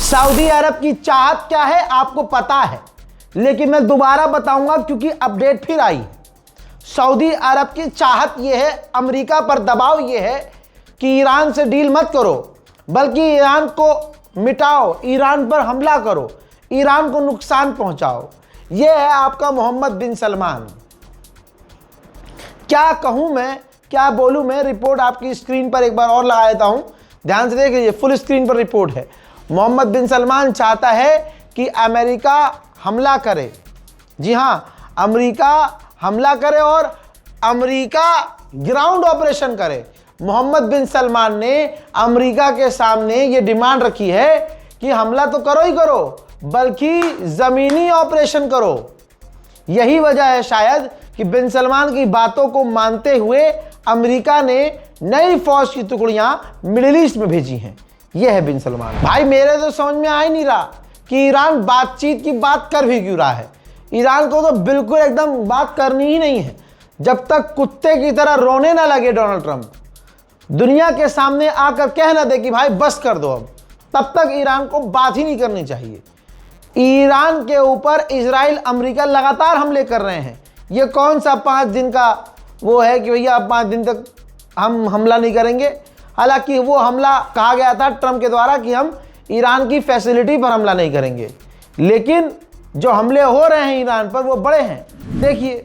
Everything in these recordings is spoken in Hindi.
सऊदी अरब की चाहत क्या है आपको पता है, लेकिन मैं दोबारा बताऊंगा क्योंकि अपडेट फिर आई। सऊदी अरब की चाहत यह है, अमेरिका पर दबाव यह है कि ईरान से डील मत करो, बल्कि ईरान को मिटाओ, ईरान पर हमला करो, ईरान को नुकसान पहुंचाओ। यह है आपका मोहम्मद बिन सलमान। क्या कहूं मैं, क्या बोलूं मैं, रिपोर्ट आपकी स्क्रीन पर एक बार और लगा देता हूं, ध्यान से देखिए, फुल स्क्रीन पर रिपोर्ट है। मोहम्मद बिन सलमान चाहता है कि अमेरिका हमला करे। जी हां, अमेरिका हमला करे और अमेरिका ग्राउंड ऑपरेशन करे। मोहम्मद बिन सलमान ने अमेरिका के सामने ये डिमांड रखी है कि हमला तो करो ही करो, बल्कि जमीनी ऑपरेशन करो। यही वजह है शायद कि बिन सलमान की बातों को मानते हुए अमेरिका ने नई फौज की टुकड़ियां मिडिल ईस्ट में भेजी हैं। यह है बिन सलमान। भाई मेरे तो समझ में आ ही नहीं रहा कि ईरान बातचीत की बात कर भी क्यों रहा है। ईरान को तो बिल्कुल एकदम बात करनी ही नहीं है। जब तक कुत्ते की तरह रोने ना लगे डोनाल्ड ट्रंप, दुनिया के सामने आकर कह ना दे कि भाई बस कर दो अब, तब तक ईरान को बात ही नहीं करनी चाहिए। ईरान के ऊपर इजराइल अमेरिका लगातार हमले कर रहे हैं। ये कौन सा 5 दिन का वो है कि भैया अब 5 दिन तक हम हमला नहीं करेंगे। हालांकि वो हमला कहा गया था ट्रंप के द्वारा कि हम ईरान की फैसिलिटी पर हमला नहीं करेंगे, लेकिन जो हमले हो रहे हैं ईरान पर वो बड़े हैं। देखिए,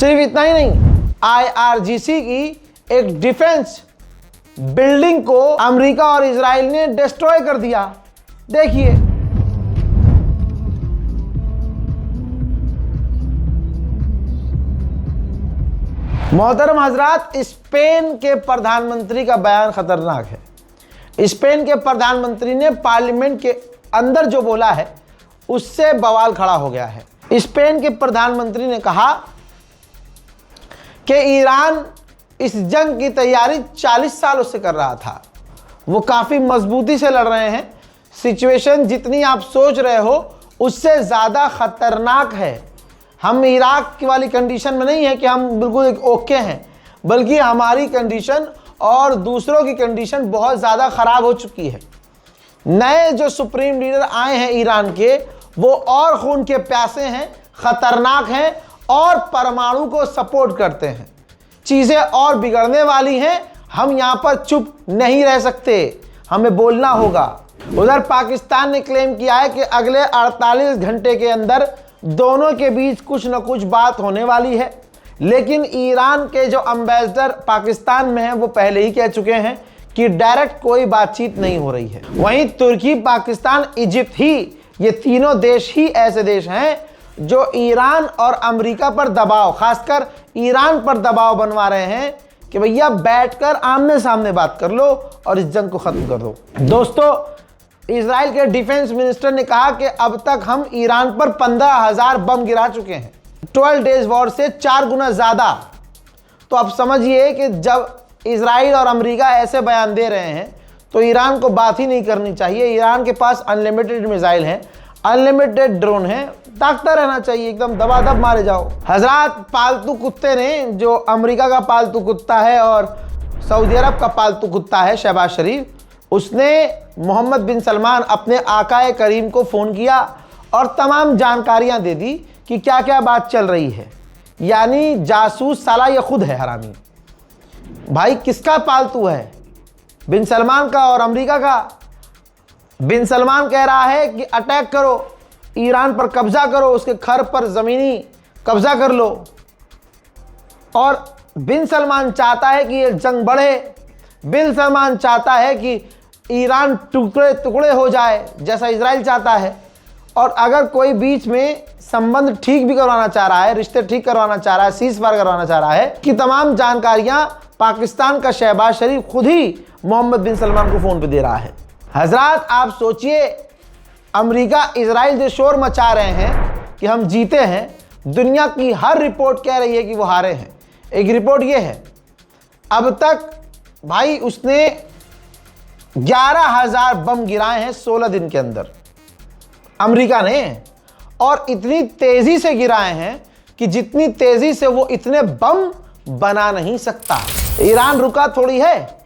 सिर्फ इतना ही नहीं, IRGC की एक डिफेंस बिल्डिंग को अमेरिका और इजराइल ने डिस्ट्रॉय कर दिया। देखिए, मोहतरम हजरात, स्पेन के प्रधानमंत्री का बयान खतरनाक है। स्पेन के प्रधानमंत्री ने पार्लियामेंट के अंदर जो बोला है उससे बवाल खड़ा हो गया है। स्पेन के प्रधानमंत्री ने कहा कि ईरान इस जंग की तैयारी 40 सालों से कर रहा था, वो काफ़ी मजबूती से लड़ रहे हैं। सिचुएशन जितनी आप सोच रहे हो उससे ज़्यादा ख़तरनाक है। हम इराक की वाली कंडीशन में नहीं है कि हम बिल्कुल ओके हैं, बल्कि हमारी कंडीशन और दूसरों की कंडीशन बहुत ज़्यादा ख़राब हो चुकी है। नए जो सुप्रीम लीडर आए हैं ईरान के, वो और खून के प्यासे हैं, ख़तरनाक हैं और परमाणु को सपोर्ट करते हैं। चीज़ें और बिगड़ने वाली हैं। हम यहाँ पर चुप नहीं रह सकते, हमें बोलना होगा। उधर पाकिस्तान ने क्लेम किया है कि अगले 48 घंटे के अंदर दोनों के बीच कुछ न कुछ बात होने वाली है, लेकिन ईरान के जो एम्बेसडर पाकिस्तान में हैं वो पहले ही कह चुके हैं कि डायरेक्ट कोई बातचीत नहीं हो रही है। वहीं तुर्की, पाकिस्तान, इजिप्ट ही, ये तीनों देश ही ऐसे देश हैं जो ईरान और अमेरिका पर दबाव, खासकर ईरान पर दबाव बनवा रहे हैं कि भैया बैठकर आमने सामने बात कर लो और इस जंग को खत्म कर दो। दोस्तों, इजराइल के डिफेंस मिनिस्टर ने कहा कि अब तक हम ईरान पर 15,000 बम गिरा चुके हैं, 12 डेज वॉर से 4 गुना ज़्यादा। तो अब समझिए कि जब इजराइल और अमेरिका ऐसे बयान दे रहे हैं तो ईरान को बात ही नहीं करनी चाहिए। ईरान के पास अनलिमिटेड मिसाइल हैं, अनलिमिटेड ड्रोन है, ताकता रहना चाहिए, एकदम दबादब मारे जाओ। हजरात, पालतू कुत्ते ने, जो अमेरिका का पालतू कुत्ता है और सऊदी अरब का पालतू कुत्ता है शहबाज शरीफ, उसने मोहम्मद बिन सलमान अपने आकाए करीम को फ़ोन किया और तमाम जानकारियां दे दी कि क्या क्या बात चल रही है। यानी जासूस साला ये खुद है हरामी। भाई किसका पालतू है? बिन सलमान का और अमेरिका का। बिन सलमान कह रहा है कि अटैक करो, ईरान पर कब्जा करो, उसके घर पर ज़मीनी कब्जा कर लो। और बिन सलमान चाहता है कि ये जंग बढ़े। बिन सलमान चाहता है कि ईरान टुकड़े टुकड़े हो जाए, जैसा इजराइल चाहता है। और अगर कोई बीच में संबंध ठीक भी करवाना चाह रहा है, रिश्ते ठीक करवाना चाह रहा है, सीज फायर करवाना चाह रहा है, कि तमाम जानकारियां पाकिस्तान का शहबाज शरीफ खुद ही मोहम्मद बिन सलमान को फ़ोन पे दे रहा है। हजरात, आप सोचिए, अमेरिका इजराइल जो शोर मचा रहे हैं कि हम जीते हैं, दुनिया की हर रिपोर्ट कह रही है कि वो हारे हैं। एक रिपोर्ट ये है, अब तक भाई उसने 11,000 बम गिराए हैं 16 दिन के अंदर, अमेरिका ने। और इतनी तेजी से गिराए हैं कि जितनी तेजी से वो इतने बम बना नहीं सकता। ईरान रुका थोड़ी है।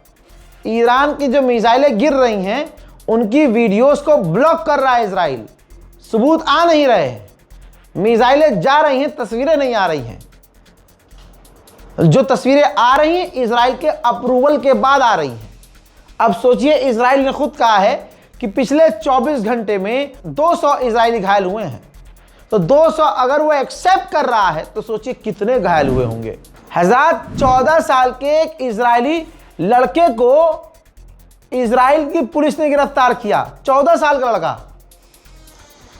ईरान की जो मिसाइलें गिर रही हैं उनकी वीडियोस को ब्लॉक कर रहा है इजराइल। सबूत आ नहीं रहे, मिसाइलें जा रही हैं, तस्वीरें नहीं आ रही हैं। जो तस्वीरें आ रही हैं इजराइल के अप्रूवल के बाद आ रही हैं। अब सोचिए, इजराइल ने खुद कहा है कि पिछले 24 घंटे में 200 इजरायली घायल हुए हैं। तो 200 अगर वो एक्सेप्ट कर रहा है तो सोचिए कितने घायल हुए होंगे। हज़ार 14 साल के एक इजरायली लड़के को इजराइल की पुलिस ने गिरफ्तार किया। 14 साल का लड़का।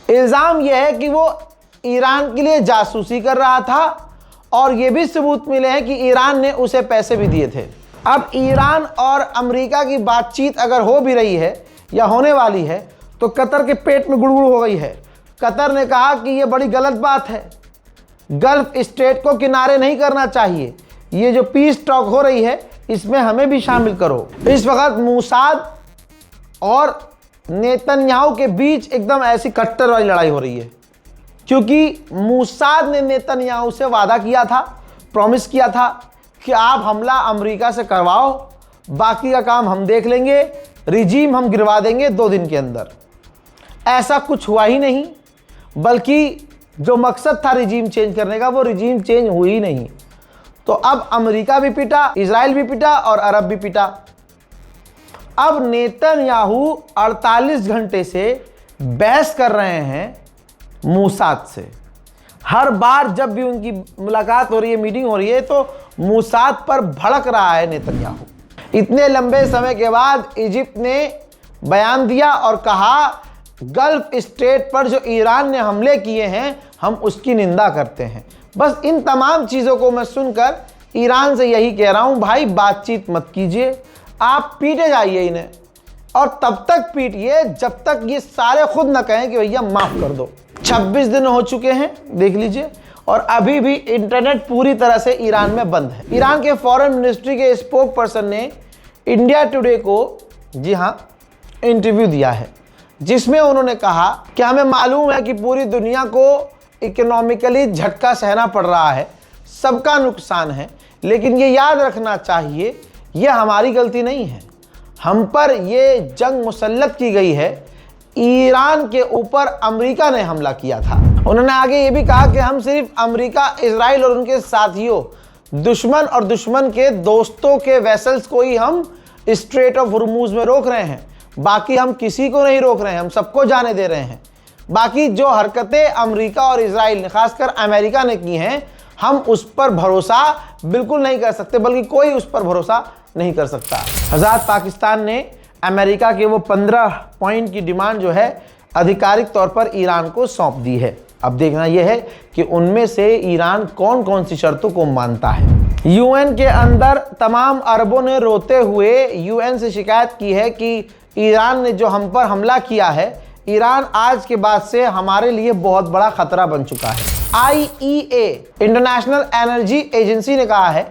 इल्जाम यह है कि वो ईरान के लिए जासूसी कर रहा था और ये भी सबूत मिले हैं कि ईरान ने उसे पैसे भी दिए थे। अब ईरान और अमेरिका की बातचीत अगर हो भी रही है या होने वाली है तो कतर के पेट में गुड़गुड़ हो गई है। कतर ने कहा कि ये बड़ी गलत बात है, गल्फ स्टेट को किनारे नहीं करना चाहिए, ये जो पीस टॉक हो रही है इसमें हमें भी शामिल करो। इस वक्त मूसाद और नेतन्याहू के बीच एकदम ऐसी कट्टर वाली लड़ाई हो रही है, क्योंकि मूसाद ने नेतन्याहू से वादा किया था, प्रॉमिस किया था कि आप हमला अमेरिका से करवाओ, बाकी का काम हम देख लेंगे, रिजीम हम गिरवा देंगे 2 दिन के अंदर। ऐसा कुछ हुआ ही नहीं, बल्कि जो मकसद था रिजीम चेंज करने का वो रिजीम चेंज हुई ही नहीं। तो अब अमेरिका भी पिटा, इजराइल भी पिटा और अरब भी पिटा। अब नेतन्याहू 48 घंटे से बहस कर रहे हैं मूसाद से। हर बार जब भी उनकी मुलाकात हो रही है, मीटिंग हो रही है, तो मूसाद पर भड़क रहा है नेतन्याहू। इतने लंबे समय के बाद इजिप्ट ने बयान दिया और कहा गल्फ स्टेट पर जो ईरान ने हमले किए हैं हम उसकी निंदा करते हैं। बस इन तमाम चीज़ों को मैं सुनकर ईरान से यही कह रहा हूं, भाई बातचीत मत कीजिए, आप पीटे जाइए इन्हें, और तब तक पीटिए जब तक ये सारे खुद न कहें कि भैया माफ़ कर दो। 26 दिन हो चुके हैं, देख लीजिए, और अभी भी इंटरनेट पूरी तरह से ईरान में बंद है। ईरान के फॉरेन मिनिस्ट्री के स्पोक पर्सन ने इंडिया टुडे को, जी हाँ, इंटरव्यू दिया है, जिसमें उन्होंने कहा कि हमें मालूम है कि पूरी दुनिया को इकोनॉमिकली झटका सहना पड़ रहा है, सबका नुकसान है, लेकिन ये याद रखना चाहिए ये हमारी गलती नहीं है, हम पर ये जंग मुसल्लत की गई है, ईरान के ऊपर अमेरिका ने हमला किया था। उन्होंने आगे ये भी कहा कि हम सिर्फ अमेरिका, इजराइल और उनके साथियों, दुश्मन और दुश्मन के दोस्तों के वेसल्स को ही हम स्ट्रेट ऑफ हुर्मुज में रोक रहे हैं, बाकी हम किसी को नहीं रोक रहे हैं, हम सबको जाने दे रहे हैं। बाकी जो हरकतें अमेरिका और इजराइल ने, खासकर अमेरिका ने की हैं, हम उस पर भरोसा बिल्कुल नहीं कर सकते, बल्कि कोई उस पर भरोसा नहीं कर सकता। हज़ार पाकिस्तान ने अमेरिका के वो 15 पॉइंट की डिमांड जो है आधिकारिक तौर पर ईरान को सौंप दी है। अब देखना यह है कि उनमें से ईरान कौन कौन सी शर्तों को मानता है। यूएन के अंदर तमाम अरबों ने रोते हुए यूएन से शिकायत की है कि ईरान ने जो हम पर हमला किया है, ईरान आज के बाद से हमारे लिए बहुत बड़ा खतरा बन चुका है। IEA, इंटरनेशनल एनर्जी एजेंसी ने कहा है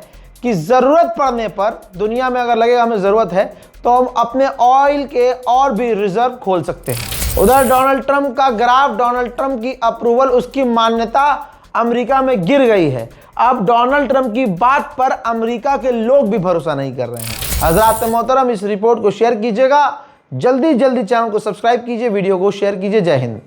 कि ज़रूरत पड़ने पर, दुनिया में अगर लगेगा हमें ज़रूरत है तो हम अपने ऑयल के और भी रिजर्व खोल सकते हैं। उधर डोनाल्ड ट्रंप का ग्राफ, डोनाल्ड ट्रंप की अप्रूवल, उसकी मान्यता अमेरिका में गिर गई है। अब डोनाल्ड ट्रंप की बात पर अमेरिका के लोग भी भरोसा नहीं कर रहे हैं। हजरात मोहतरम, इस रिपोर्ट को शेयर कीजिएगा, जल्दी जल्दी चैनल को सब्सक्राइब कीजिए, वीडियो को शेयर कीजिए। जय हिंद।